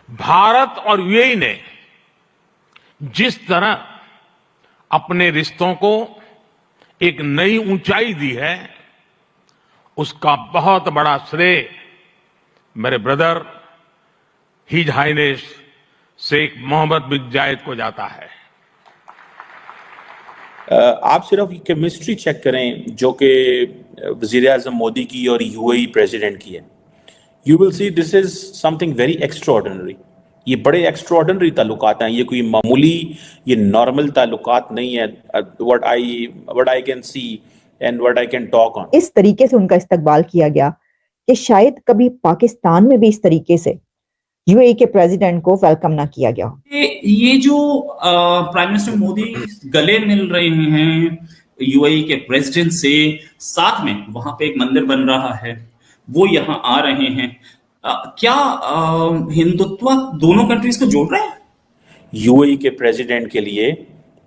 भारत और यूएई ने जिस तरह अपने रिश्तों को एक नई ऊंचाई दी है, उसका बहुत बड़ा श्रेय मेरे brother his highness Sheikh Mohammed bin Zayed को जाता है। आप सिर्फ केमिस्ट्री चेक करें जो कि वज़ीर आज़म मोदी की और यूएई प्रेसिडेंट की है, you will see this is something very extraordinary. ये बड़े एक्स्ट्राऑर्डिनरी ताल्लुकात हैं, ये कोई मामूली, ये नॉर्मल ताल्लुकात नहीं है। What I can see and what I can talk on. इस तरीके से उनका इस्तकबाल किया गया कि शायद कभी पाकिस्तान में भी इस तरीके से यूएई के प्रेसिडेंट को वेलकम ना किया गया। ये जो प्राइम मिनिस्टर मोदी गले मिल रहे हैं यूएई के प्रेसिडेंट से, साथ में वहां पे एक मंदिर बन रहा है, वो यहाँ आ रहे हैं, क्या हिंदुत्व दोनों कंट्रीज को जोड़ रहा है? यूएई के प्रेसिडेंट के लिए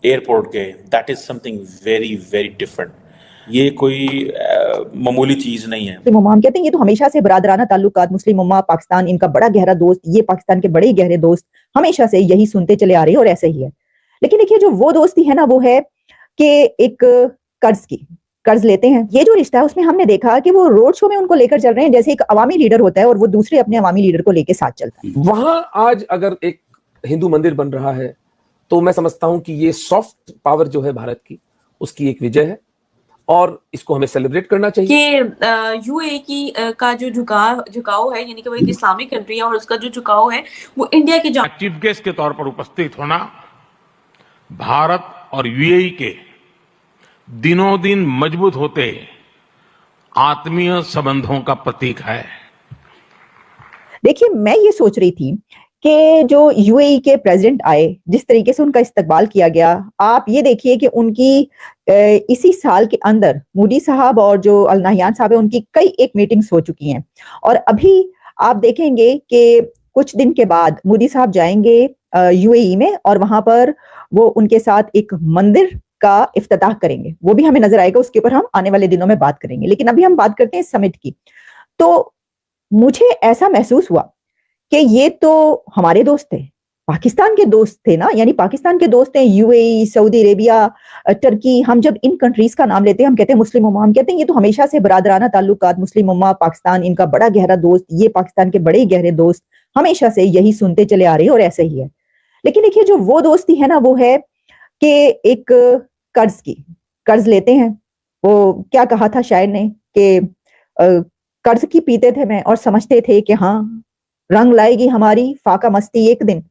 एयरपोर्ट गए, that is something very very different. ये कोई मामूली चीज नहीं है। मुस्लिम उम्मा, हम कहते हैं ये तो हमेशा से बरादराना ताल्लुकात, मुस्लिम उम्मा पाकिस्तान इनका बड़ा गहरा दोस्त, ये पाकिस्तान के बड़े गहरे दोस्त, हमेशा से यही सुनते चले आ रहे हैं और ऐसे ही है। लेकिन देखिए जो वो दोस्ती है ना, वो है कि एक कर्ज लेते हैं। ये जो रिश्ता है उसमें हमने देखा कि वो रोड शो में उनको लेकर चल रहे हैं जैसे एक अवामी लीडर होता है और वो दूसरे अपने अवामी लीडर को लेकर साथ चलता है। वहां आज अगर एक हिंदू मंदिर बन रहा है तो मैं समझता हूं कि ये सॉफ्ट पावर जो है भारत की, उसकी एक विजय है और इसको हमें सेलिब्रेट करना चाहिए। कि यूएई की का जो झुकाव है, यानी कि वो एक इस्लामिक कंट्री है और उसका जो झुकाव है वो इंडिया के चीफ गेस्ट के तौर पर उपस्थित होना भारत और यूएई के दिनों दिन मजबूत होते आत्मीय संबंधों का प्रतीक है। देखिए मैं ये सोच रही थी कि जो यूएई के प्रेसिडेंट आए, जिस तरीके से उनका इस्तकबाल किया गया, आप ये देखिए कि उनकी इसी साल के अंदर मोदी साहब और जो अल नहयान साहब है उनकी कई एक मीटिंग्स हो चुकी हैं और अभी आप देखेंगे कि कुछ दिन के बाद मोदी साहब जाएंगे यूएई में और वहां पर वो उनके साथ एक मंदिर का इफ्तिताह करेंगे। वो भी हमें नजर आएगा, उसके ऊपर हम आने वाले दिनों में बात करेंगे। लेकिन अभी हम बात करते हैं समिट की। तो मुझे ऐसा महसूस हुआ कि ये तो हमारे दोस्त थे, पाकिस्तान के दोस्त थे ना, यानी पाकिस्तान के दोस्त हैं यूएई, सऊदी अरेबिया, टर्की। हम जब इन कंट्रीज का नाम लेते हैं हम कहते हैं मुस्लिम उम्मा, हम कहते हैं ये तो हमेशा से बरादराना ताल्लुकात, मुस्लिम उम्मा पाकिस्तान इनका बड़ा गहरा दोस्त, ये पाकिस्तान के बड़े गहरे दोस्त, हमेशा से यही सुनते चले आ रहे हैं और ऐसे ही है। लेकिन देखिए जो वो दोस्ती है ना, वो है कि एक कर्ज लेते हैं। वो क्या कहा था शायर ने कि कर्ज की पीते थे मैं और समझते थे कि हाँ रंग लाएगी हमारी फाका मस्ती एक दिन,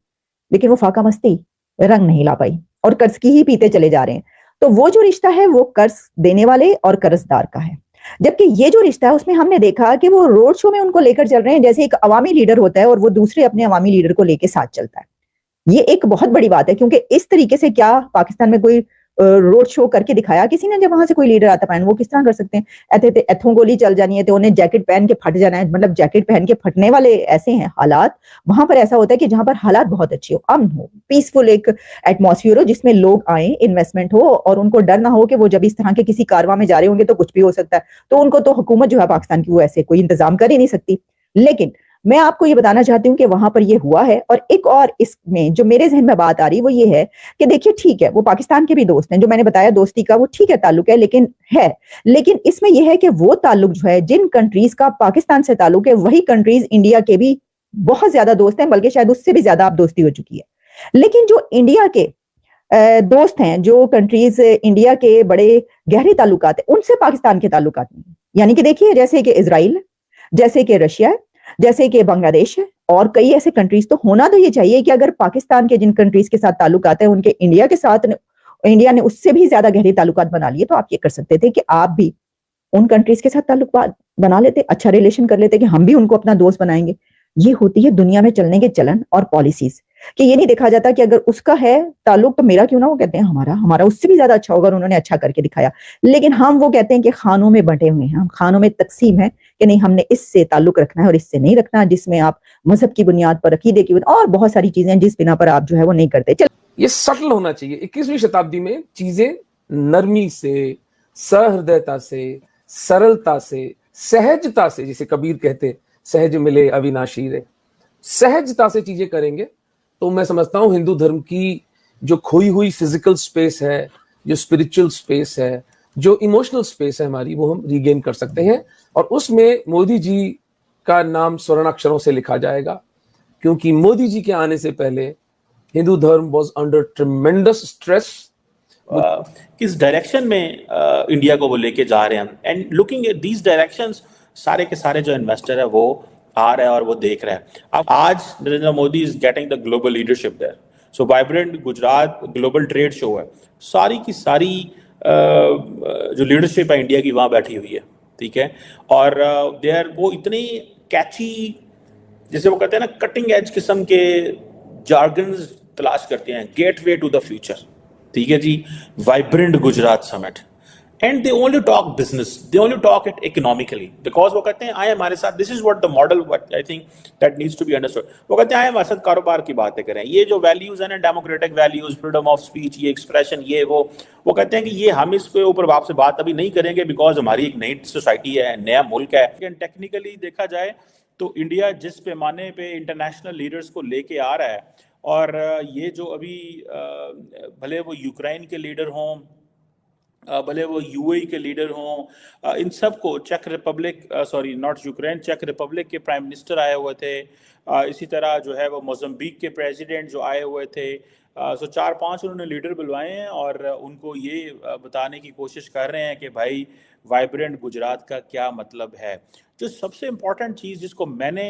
लेकिन वो फाका मस्ती रंग नहीं ला पाई और कर्ज की ही पीते चले जा रहे हैं। तो वो जो रिश्ता है वो कर्ज देने वाले और कर्जदार का है, जबकि ये जो रिश्ता है उसमें हमने देखा कि वो रोड शो में उनको लेकर चल रहे हैं जैसे एक अवामी लीडर होता है और वो दूसरे अपने अवामी लीडर को लेकर साथ चलता है। ये एक बहुत बड़ी बात है क्योंकि इस तरीके से क्या पाकिस्तान में कोई रोड शो करके दिखाया किसी ने? जब वहां से कोई लीडर आता है वो किस तरह कर सकते हैं? एथों गोली चल जानी है तो उन्हें जैकेट पहन के फट जाना है, मतलब जैकेट पहन के फटने वाले ऐसे हैं हालात। वहां पर ऐसा होता है कि जहां पर हालात बहुत अच्छे हो, अमन हो, पीसफुल एक एटमॉस्फेयर हो जिसमें लोग आए, इन्वेस्टमेंट हो और उनको डर ना हो कि वो जब इस तरह के किसी कारवां में जा रहे होंगे तो कुछ भी हो सकता है। तो उनको तो हुकूमत जो है पाकिस्तान की वो ऐसे कोई इंतजाम कर ही नहीं सकती। लेकिन मैं आपको ये बताना चाहती हूँ कि वहां पर ये हुआ है। और एक और इसमें जो मेरे जहन में बात आ रही वो ये है कि देखिए ठीक है वो पाकिस्तान के भी दोस्त हैं, जो मैंने बताया दोस्ती का वो ठीक है ताल्लुक है, लेकिन इसमें यह है कि वो ताल्लुक जो है जिन कंट्रीज का पाकिस्तान से ताल्लुक है वही कंट्रीज इंडिया के भी बहुत ज्यादा दोस्त हैं, बल्कि शायद उससे भी ज्यादा अब दोस्ती हो चुकी है। लेकिन जो इंडिया के दोस्त हैं, जो कंट्रीज इंडिया के बड़े गहरे ताल्लुकात है, उनसे पाकिस्तान के ताल्लुकात नहीं। यानी कि देखिए जैसे कि इजराइल, जैसे कि रशिया, जैसे कि बांग्लादेश है और कई ऐसे कंट्रीज। तो होना तो ये चाहिए कि अगर पाकिस्तान के जिन कंट्रीज के साथ ताल्लुकात है उनके इंडिया के साथ इंडिया ने उससे भी ज्यादा गहरे ताल्लुकात बना लिए, तो आप ये कर सकते थे कि आप भी उन कंट्रीज के साथ ताल्लुकात बना लेते, अच्छा रिलेशन कर लेते कि हम भी उनको अपना दोस्त बनाएंगे। ये होती है दुनिया में चलने के चलन और पॉलिसीज कि ये नहीं देखा जाता कि अगर उसका है ताल्लुक तो मेरा क्यों ना, वो कहते हैं हमारा उससे भी ज्यादा अच्छा होगा, उन्होंने अच्छा करके दिखाया। लेकिन हम वो कहते हैं कि खानों में बंटे हुए हैं, हम खानों में तकसीम है कि नहीं हमने इससे ताल्लुक रखना है और इससे नहीं रखना, जिसमें आप मजहब की बुनियाद पर, अकीदे की बुनियाद और बहुत सारी चीजें जिस बिना पर आप जो है वो नहीं करते। ये सटल होना चाहिए। 21वीं शताब्दी में चीजें नरमी से, सहृदयता से, सरलता से, सहजता से, जिसे कबीर कहते सहज मिले अविनाशी रे, सहजता से चीजें करेंगे तो मैं समझता हूं हिंदू धर्म की जो खोई हुई फिजिकल स्पेस है, जो स्पिरिचुअल स्पेस है, जो इमोशनल स्पेस है हमारी, वो हम रीगेन कर सकते हैं। और उसमें मोदी जी का नाम स्वर्णाक्षरों से लिखा जाएगा, क्योंकि मोदी जी के आने से पहले हिंदू धर्म वाज अंडर ट्रेमेंडस स्ट्रेस। किस डायरेक्शन में इंडिया को वो लेके जा रहे हैं, and looking at these directions, सारे के सारे जो इन्वेस्टर है वो आ रहा है और वो देख रहा है। अब आज Narendra Modi is getting the global leadership there, so vibrant Gujarat global trade show है, सारी की सारी जो लीडरशिप है इंडिया की वहाँ बैठी हुई है, ठीक है। और देयर वो इतनी कैची, जैसे वो कहते हैं ना, कटिंग एज किस्म के जार्गन्स तलाश करते हैं, gateway to the future, ठीक है जी। Vibrant Gujarat summit, and they only talk business, they only talk it economically, because वो कहते हैं आए हमारे साथ, this is what the model, what I think that needs to be understood. वो कहते हैं आए हमारे साथ कारोबार की बातें करें, ये जो वैल्यूज है ना, democratic values, freedom of speech, ये एक्सप्रेशन, ये वो कहते हैं कि ये हम इसके ऊपर आपसे बात अभी नहीं करेंगे, बिकॉज हमारी एक नई सोसाइटी है, नया मुल्क है। टेक्निकली देखा जाए तो इंडिया जिस पैमाने पे इंटरनेशनल लीडर्स को लेके आ रहा है, और ये जो अभी भले वो यूक्रेन के लीडर हों, भले वो यूएई के लीडर हों, इन सब को, चेक रिपब्लिक, सॉरी नॉट यूक्रेन, चेक रिपब्लिक के प्राइम मिनिस्टर आए हुए थे, इसी तरह जो है वो मोज़म्बिक के प्रेसिडेंट जो आए हुए थे, सो 4-5 उन्होंने लीडर बुलवाए हैं और उनको ये बताने की कोशिश कर रहे हैं कि भाई वाइब्रेंट गुजरात का क्या मतलब है। जो सबसे इम्पॉर्टेंट चीज़ जिसको मैंने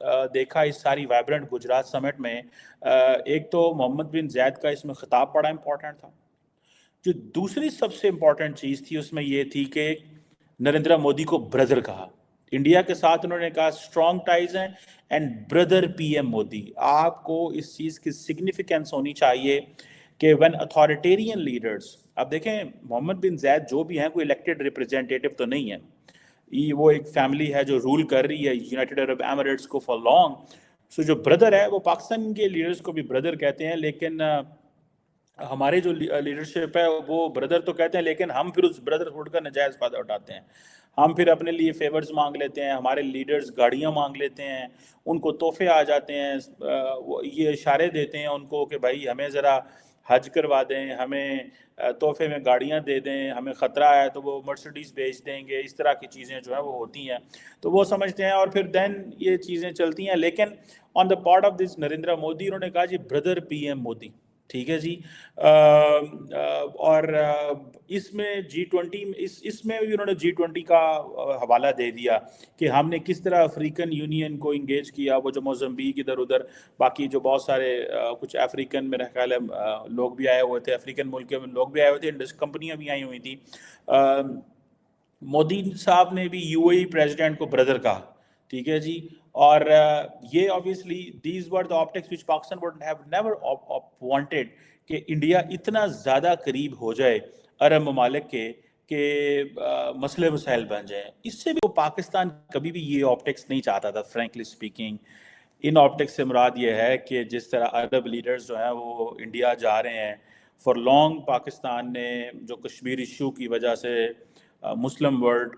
देखा इस सारी वाइब्रेंट गुजरात समिट में, एक तो मोहम्मद बिन ज़ैद का इसमें खिताब बड़ा इम्पॉर्टेंट था। जो दूसरी सबसे इम्पॉर्टेंट चीज़ थी उसमें ये थी कि नरेंद्र मोदी को ब्रदर कहा, इंडिया के साथ उन्होंने कहा स्ट्रॉन्ग टाइज हैं, एंड ब्रदर पीएम मोदी। आपको इस चीज़ की सिग्निफिकेंस होनी चाहिए कि व्हेन अथॉरिटेरियन लीडर्स, अब देखें मोहम्मद बिन ज़ैद जो भी हैं कोई इलेक्टेड रिप्रेजेंटेटिव तो नहीं है, ये वो एक फैमिली है जो रूल कर रही है यूनाइटेड अरब एमिरेट्स को फॉर लॉन्ग। सो जो ब्रदर है वो पाकिस्तान के लीडर्स को भी ब्रदर कहते हैं, लेकिन हमारे जो लीडरशिप है वो ब्रदर तो कहते हैं, लेकिन हम फिर उस ब्रदरहुड का नजायज़ फ़ायदा उठाते हैं। हम फिर अपने लिए फेवर्स मांग लेते हैं, हमारे लीडर्स गाड़ियां मांग लेते हैं, उनको तोहफे आ जाते हैं, वो ये इशारे देते हैं उनको कि भाई हमें ज़रा हज करवा दें, हमें तोहफे में गाड़ियां दे दें, हमें ख़तरा है तो वो मर्सिडीज़ बेच देंगे, इस तरह की चीज़ें जो है वो होती हैं, तो वो समझते हैं और फिर देन ये चीज़ें चलती हैं। लेकिन on the part of this Narendra Modi, उन्होंने कहा जी ब्रदर पीएम मोदी, ठीक है जी। और इसमें G20, इसमें भी उन्होंने G20 का हवाला दे दिया कि हमने किस तरह अफ्रीकन यूनियन को इंगेज किया, वो जो मोज़म्बिक इधर उधर, बाकी जो बहुत सारे कुछ अफ्रीकन मेरा ख्याल है लोग भी आए हुए थे, अफ्रीकन मुल्क के लोग भी आए हुए थे, कंपनियां भी आई हुई थी। मोदी साहब ने भी यूएई प्रेसिडेंट को ब्रदर कहा, ठीक है जी। और ये obviously these were the optics which Pakistan would have never wanted कि इंडिया इतना ज़्यादा करीब हो जाए अरब ममालिक के मसले मसाइल बन जाए। इससे भी वो पाकिस्तान कभी भी ये ऑप्टिक्स नहीं चाहता था, फ्रेंकली स्पीकिंग। इन ऑप्टिक्स से मुराद ये है कि जिस तरह अरब लीडर्स जो हैं वो इंडिया जा रहे हैं, फॉर लॉन्ग पाकिस्तान ने जो कश्मीर इशू की वजह से मुस्लिम वर्ल्ड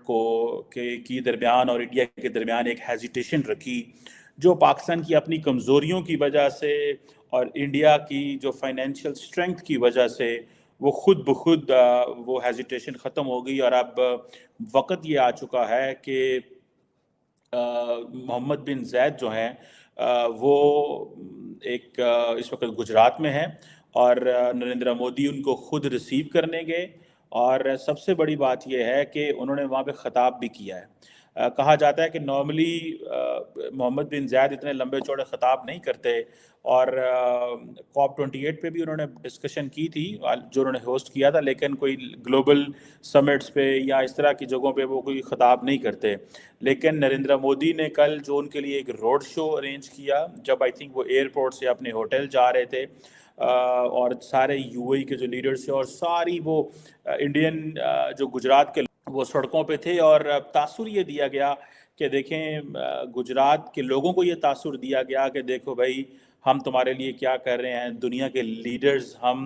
की दरमियान और इंडिया के दरमियान एक हेजिटेशन रखी, जो पाकिस्तान की अपनी कमज़ोरियों की वजह से और इंडिया की जो फाइनेंशियल स्ट्रेंथ की वजह से वो खुद ब खुद वो हेजिटेशन ख़त्म हो गई। और अब वक्त ये आ चुका है कि मोहम्मद बिन ज़ैद जो हैं वो एक इस वक्त गुजरात में है और नरेंद्र मोदी उनको खुद रिसीव करने गए। और सबसे बड़ी बात यह है कि उन्होंने वहाँ पे ख़ताब भी किया है। कहा जाता है कि नॉर्मली मोहम्मद बिन ज़ैद इतने लंबे चौड़े ख़ताब नहीं करते, और COP28 पे भी उन्होंने डिस्कशन की थी जो उन्होंने होस्ट किया था, लेकिन कोई ग्लोबल समिट्स पे या इस तरह की जगहों पे वो कोई ख़ताब नहीं करते। लेकिन नरेंद्र मोदी ने कल जो उनके लिए एक रोड शो अरेंज किया, जब आई थिंक वो एयरपोर्ट से अपने होटल जा रहे थे, और सारे यूएई के जो लीडर्स थे और सारी वो इंडियन जो गुजरात के वो सड़कों पे थे, और तासुर ये दिया गया कि देखें, गुजरात के लोगों को ये तासुर दिया गया कि देखो भाई हम तुम्हारे लिए क्या कर रहे हैं, दुनिया के लीडर्स हम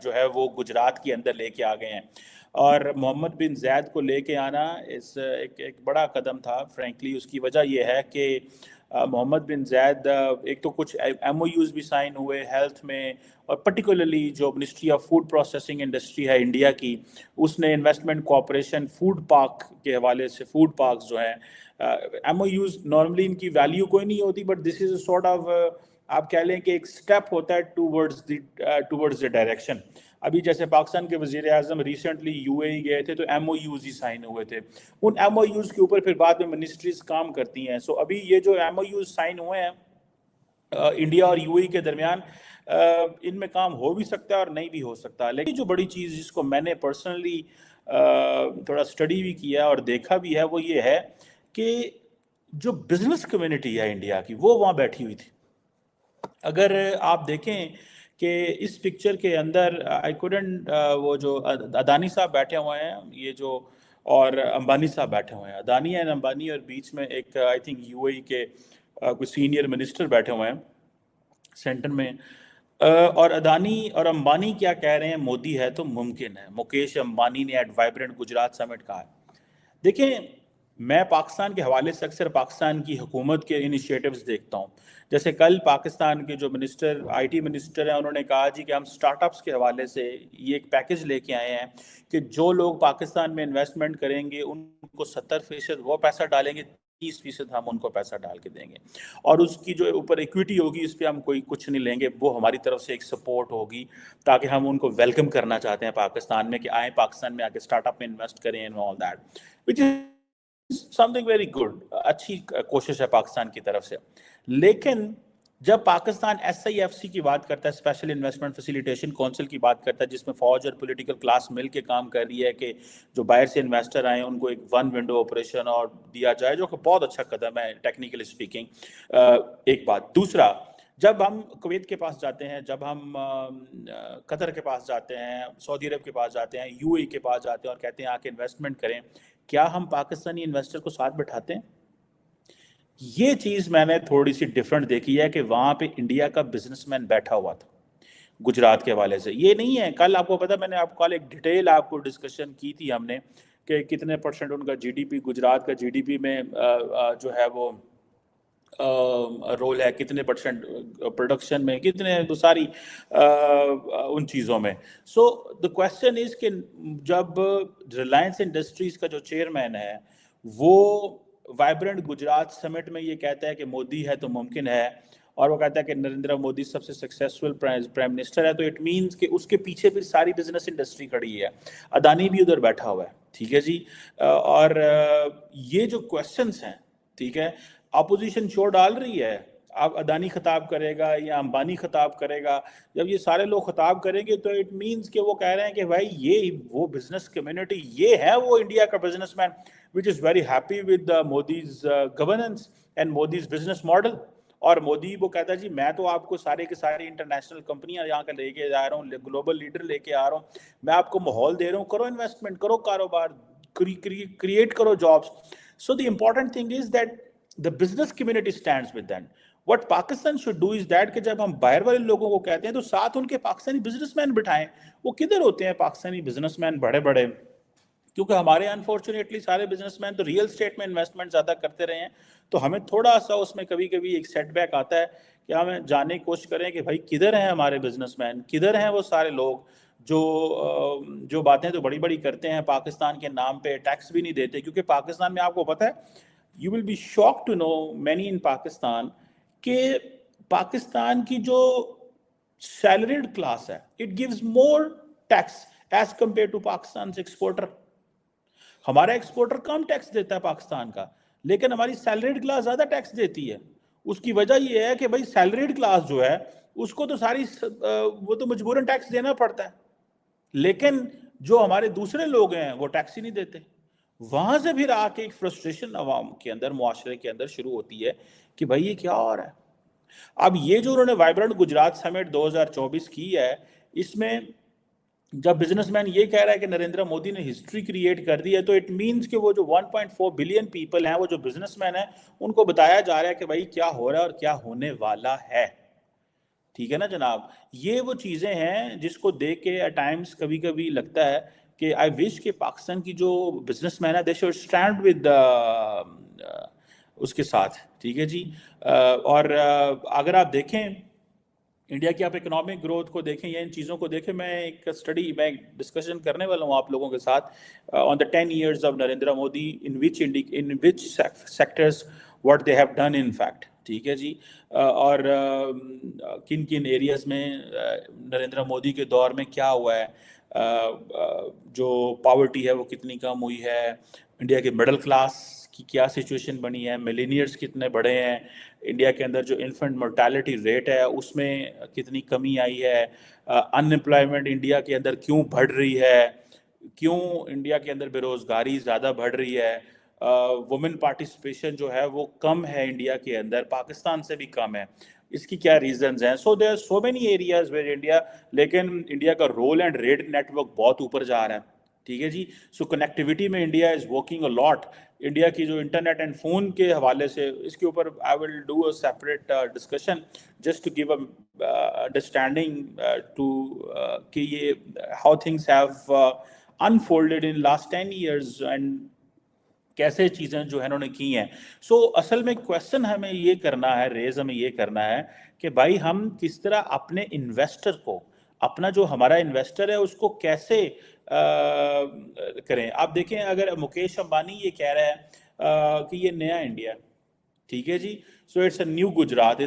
जो है वो गुजरात के अंदर लेके आ गए हैं। और मोहम्मद बिन ज़ैद को लेके आना एक बड़ा कदम था फ्रैंकली। उसकी वजह यह है कि मोहम्मद बिन जायद, एक तो कुछ MOUs भी साइन हुए हेल्थ में, और पर्टिकुलरली जो ministry of food processing industry है इंडिया की, उसने इन्वेस्टमेंट कोऑपरेशन फूड पार्क के हवाले से, फूड पार्क्स जो हैं, MOUs नॉर्मली इनकी वैल्यू कोई नहीं होती, but this is a sort of, आप कह लें कि एक स्टेप होता है टूवर्ड्स द डायरेक्शन। अभी जैसे पाकिस्तान के वज़ीर आज़म रिसेंटली UAE गए थे, तो MOUs ही साइन हुए थे, उन MOUs के ऊपर फिर बाद में मिनिस्ट्रीज काम करती हैं। सो अभी ये जो MOUs साइन हुए हैं इंडिया और UAE के दरमियान, इनमें काम हो भी सकता है और नहीं भी हो सकता। लेकिन जो बड़ी चीज़ जिसको मैंने पर्सनली थोड़ा स्टडी भी किया और देखा भी है, वो ये है कि जो बिजनेस कम्युनिटी है इंडिया की, वो वहाँ बैठी हुई थी। अगर आप देखें कि इस पिक्चर के अंदर आई कुडंट, वो जो अदानी साहब बैठे हुए हैं, ये जो, और अंबानी साहब बैठे हुए हैं, अदानी एंड अंबानी, और बीच में एक आई थिंक UAE के कुछ सीनियर मिनिस्टर बैठे हुए हैं सेंटर में, और अदानी और अंबानी क्या कह रहे हैं, मोदी है तो मुमकिन है। मुकेश अंबानी ने एट वाइब्रेंट गुजरात समिट कहा है। देखें, मैं पाकिस्तान के हवाले से अक्सर पाकिस्तान की हुकूमत के इनिशिएटिव्स देखता हूँ। जैसे कल पाकिस्तान के जो मिनिस्टर, IT मिनिस्टर हैं, उन्होंने कहा जी कि हम स्टार्टअप्स के हवाले से ये एक पैकेज लेके आए हैं कि जो लोग पाकिस्तान में इन्वेस्टमेंट करेंगे उनको 70% वो पैसा डालेंगे, 30% हम उनको पैसा डाल के देंगे, और उसकी जो ऊपर इक्विटी होगी उस पर हम कोई कुछ नहीं लेंगे, वो हमारी तरफ से एक सपोर्ट होगी, ताकि हम उनको वेलकम करना चाहते हैं पाकिस्तान में कि आए पाकिस्तान में आके स्टार्टअप में इन्वेस्ट करें and all that, which is something very good. अच्छी कोशिश है पाकिस्तान की तरफ से। लेकिन जब पाकिस्तान SIFC की बात करता है, स्पेशल इन्वेस्टमेंट फैसिलिटेशन काउंसिल की बात करता है, जिसमें फौज और पॉलिटिकल क्लास मिल के काम कर रही है कि जो बाहर से इन्वेस्टर आए उनको एक वन विंडो ऑपरेशन और दिया जाए, जो कि बहुत अच्छा कदम है टेक्निकली स्पीकिंग, एक बात। दूसरा, जब हम कुवैत के पास जाते हैं, जब हम कतर के पास जाते हैं, सऊदी अरब के पास जाते हैं, UAE के पास जाते हैं और कहते हैं आके इन्वेस्टमेंट करें, क्या हम पाकिस्तानी इन्वेस्टर को साथ बैठाते हैं? ये चीज़ मैंने थोड़ी सी डिफरेंट देखी है कि वहाँ पे इंडिया का बिजनेसमैन बैठा हुआ था गुजरात के हवाले से। ये नहीं है, कल आपको पता, मैंने आपको कल एक डिटेल आपको डिस्कशन की थी हमने कि कितने % उनका GDP, गुजरात का GDP में जो है वो रोल है, कितने % प्रोडक्शन में, कितने तो सारी उन चीज़ों में। सो द क्वेश्चन इज कि जब रिलायंस इंडस्ट्रीज का जो चेयरमैन है वो वाइब्रेंट गुजरात समिट में ये कहता है कि मोदी है तो मुमकिन है, और वो कहता है कि नरेंद्र मोदी सबसे सक्सेसफुल प्राइम मिनिस्टर है, तो इट मींस कि उसके पीछे भी सारी बिजनेस इंडस्ट्री खड़ी है, अदानी भी उधर बैठा हुआ है, ठीक है जी। और ये जो क्वेश्चंस हैं, ठीक है, अपोजिशन शो डाल रही है, अब अदानी खिताब करेगा या अंबानी खिताब करेगा, जब ये सारे लोग खिताब करेंगे तो इट मींस कि वो कह रहे हैं कि भाई ये वो बिजनेस कम्युनिटी, ये है वो इंडिया का businessman which is very happy with Modi's governance and Modi's business model. और मोदी वो कहता है जी मैं तो आपको सारे के सारे इंटरनेशनल कंपनियां यहाँ का लेके जा रहा हूँ, ग्लोबल लीडर लेके आ रहा हूँ, मैं आपको माहौल दे रहा हूँ, करो इन्वेस्टमेंट, करो कारोबार, क्रिएट करो jobs. So the important thing is that the business community stands with them. What Pakistan should do is that कि जब हम बाहर वाले लोगों को कहते हैं तो साथ उनके पाकिस्तानी बिजनेसमैन बिठाएं। वो किधर होते हैं पाकिस्तानी बिजनेसमैन बड़े बड़े? क्योंकि हमारे अनफॉर्चुनेटली सारे बिजनेसमैन तो रियल स्टेट में इन्वेस्टमेंट ज़्यादा करते रहे हैं, तो हमें थोड़ा सा उसमें कभी कभी एक सेटबैक आता है कि हमें जानने की कोशिश करें कि भाई किधर हैं हमारे बिजनेसमैन, किधर हैं वो सारे लोग जो बातें तो बड़ी बड़ी करते हैं पाकिस्तान के नाम पे, टैक्स भी नहीं देते। क्योंकि पाकिस्तान में आपको पता है, you will be shock to know many in Pakistan कि पाकिस्तान की जो सैलरीड क्लास है, it gives more tax as compare to Pakistan exporter. हमारा एक्सपोर्टर कम टैक्स देता है पाकिस्तान का, लेकिन हमारी सैलरीड क्लास ज्यादा टैक्स देती है। उसकी वजह यह है कि भाई सैलरीड क्लास जो है उसको तो सारी वो तो मजबूरन टैक्स देना पड़ता है, लेकिन जो हमारे दूसरे लोग हैं वो टैक्स ही नहीं देते। वहां से फिर आके एक फ्रस्ट्रेशन अवाम के अंदर, मुआशरे के अंदर शुरू होती है कि भाई ये क्या हो रहा है। अब ये जो उन्होंने वाइब्रेंट गुजरात समिट 2024 की है, इसमें जब बिजनेसमैन ये कह रहा है कि नरेंद्र मोदी ने हिस्ट्री क्रिएट कर दी है, तो इट मींस कि वो जो 1.4 बिलियन पीपल हैं, वो जो बिजनेसमैन हैं, उनको बताया जा रहा है कि भाई क्या हो रहा है और क्या होने वाला है। ठीक है ना जनाब, ये वो चीजें हैं जिसको देख के एट टाइम्स कभी कभी लगता है कि आई विश कि पाकिस्तान की जो बिजनेसमैन है दे शुड स्टैंड विद اس کے ساتھ, ٹھیک ہے جی. اور اگر آپ دیکھیں انڈیا کی, آپ اکنامک گروتھ کو دیکھیں یا ان چیزوں کو دیکھیں, میں ایک اسٹڈی میں ڈسکشن کرنے والا ہوں آپ لوگوں کے ساتھ آن دا 10 years of Narendra Modi, in which sectors what they have done in fact, ٹھیک ہے جی. اور کن کن ایریاز میں نریندر مودی کے دور میں کیا ہوا ہے, جو پاورٹی ہے وہ کتنی کم ہوئی ہے, انڈیا کے مڈل کلاس کی کیا سچویشن بنی ہے, ملینئرز کتنے بڑھے ہیں, انڈیا کے اندر جو انفنٹ mortality ریٹ ہے اس میں کتنی کمی آئی ہے, ان امپلائمنٹ انڈیا کے اندر کیوں بڑھ رہی ہے, کیوں انڈیا کے اندر بے روزگاری زیادہ بڑھ رہی ہے, وومن پارٹیسپیشن جو ہے وہ کم ہے انڈیا کے اندر, پاکستان سے بھی کم ہے, اس کی کیا ریزنز ہیں. So there are so many areas where India, لیکن انڈیا کا role and rate network بہت اوپر جا رہا ہے, ٹھیک ہے جی. سو کنیکٹیوٹی میں India is working a lot. India کی جو انٹرنیٹ اینڈ فون کے حوالے سے, اس کے اوپر I will do a separate discussion just to give a understanding to کہ یہ how things have unfolded in last 10 years and کیسے چیزیں جو ہے انہوں نے کی ہیں. سو اصل میں کویسچن ہمیں یہ کرنا ہے, ریز ہمیں یہ کرنا ہے کہ بھائی ہم کس طرح اپنے انویسٹر کو, اپنا جو ہمارا انویسٹر ہے اس کو کیسے کریں. آپ دیکھیں اگر مکیش امبانی یہ کہہ رہا ہے کہ یہ نیا انڈیا ہے, ٹھیک ہے جی. So it's a new Gujarat,